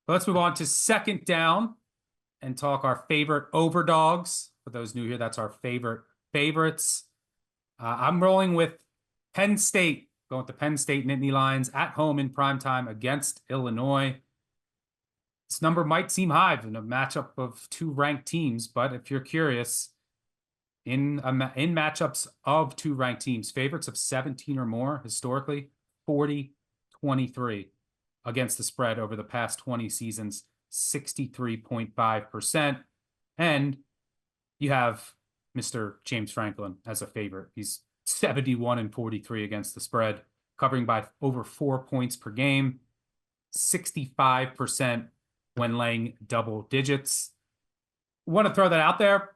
But let's move on to second down and talk our favorite overdogs. For those new here, that's our favorites. I'm rolling with Penn State, going with the Penn State Nittany Lions at home in primetime against Illinois. This number might seem high in a matchup of two ranked teams, but if you're curious, in matchups of two ranked teams, favorites of 17 or more historically, 40-23 against the spread over the past 20 seasons, 63.5%. And you have Mr. James Franklin as a favorite. He's 71-43 against the spread, covering by over 4 points per game, 65% when laying double digits. Want to throw that out there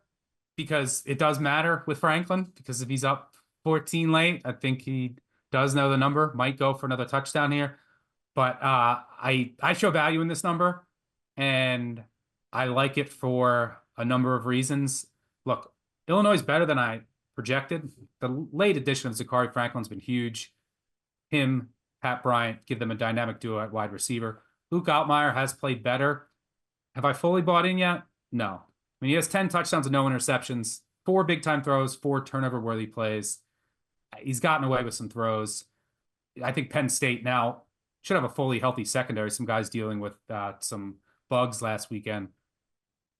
because it does matter with Franklin, because if he's up 14 late, I think he does know the number, might go for another touchdown here. But I show value in this number, and I like it for a number of reasons. Look, Illinois is better than I projected. The late addition of Zachary Franklin's been huge. Him, Pat Bryant, give them a dynamic duo at wide receiver. Luke Altmaier has played better. Have I fully bought in yet? No. I mean, he has 10 touchdowns and no interceptions, 4 big-time throws, 4 turnover-worthy plays. He's gotten away with some throws. I think Penn State now should have a fully healthy secondary. Some guys dealing with some bugs last weekend.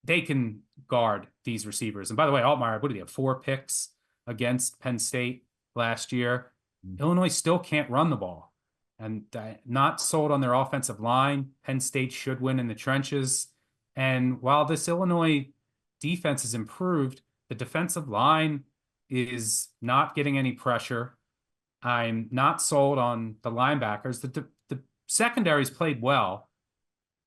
They can guard these receivers. And by the way, Altmaier, what did he have? 4 picks against Penn State last year. Illinois still can't run the ball. And not sold on their offensive line. Penn State should win in the trenches. And while this Illinois defense has improved, the defensive line is not getting any pressure. I'm not sold on the linebackers. The secondary's played well.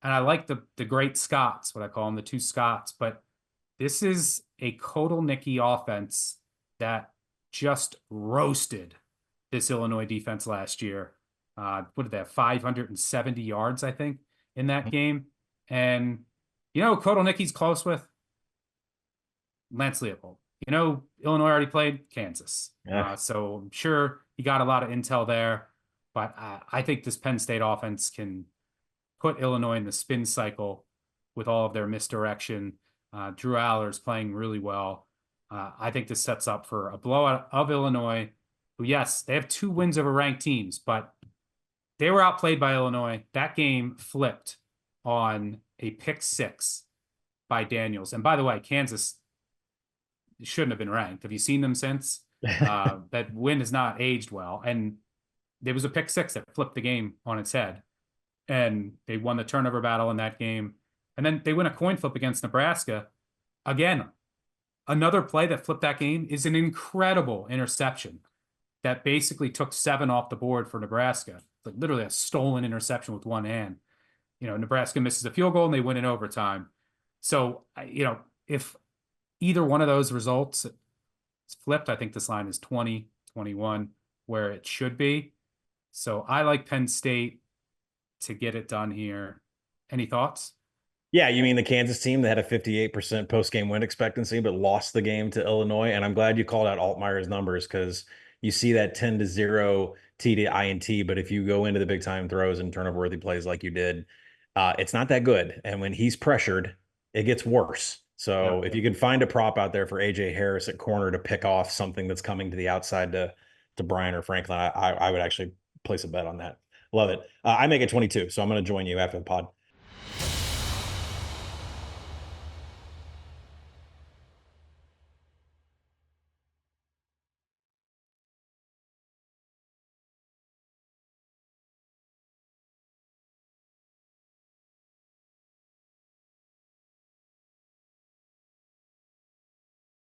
And I like the great Scots, what I call them, the 2 Scots. But this is a Kotelnicki offense that just roasted this Illinois defense last year. What did they have? 570 yards, I think, in that game. And, Kotelnicki's close with Lance Leopold. Illinois already played Kansas. Yeah. So I'm sure he got a lot of intel there. But I think this Penn State offense can put Illinois in the spin cycle with all of their misdirection. Drew Aller's playing really well. I think this sets up for a blowout of Illinois, who, yes, they have 2 wins over ranked teams, but they were outplayed by Illinois. That game flipped on a pick 6 by Daniels. And by the way, Kansas shouldn't have been ranked. Have you seen them since? That win has not aged well. And there was a pick 6 that flipped the game on its head. And they won the turnover battle in that game. And then they win a coin flip against Nebraska. Again, another play that flipped that game is an incredible interception that basically took 7 off the board for Nebraska. Like literally a stolen interception with one hand. Nebraska misses a field goal and they win in overtime. So, if either one of those results is flipped, I think this line is 20-21 where it should be. So I like Penn State to get it done here. Any thoughts? Yeah, you mean the Kansas team that had a 58% post-game win expectancy but lost the game to Illinois? And I'm glad you called out Altmaier's numbers, because you see that 10-0 T to INT, but if you go into the big-time throws and turnover-worthy plays like you did, it's not that good. And when he's pressured, it gets worse. So if you can find a prop out there for A.J. Harris at corner to pick off something that's coming to the outside to Brian or Franklin, I would actually place a bet on that. Love it. I make it 22, so I'm going to join you after the pod.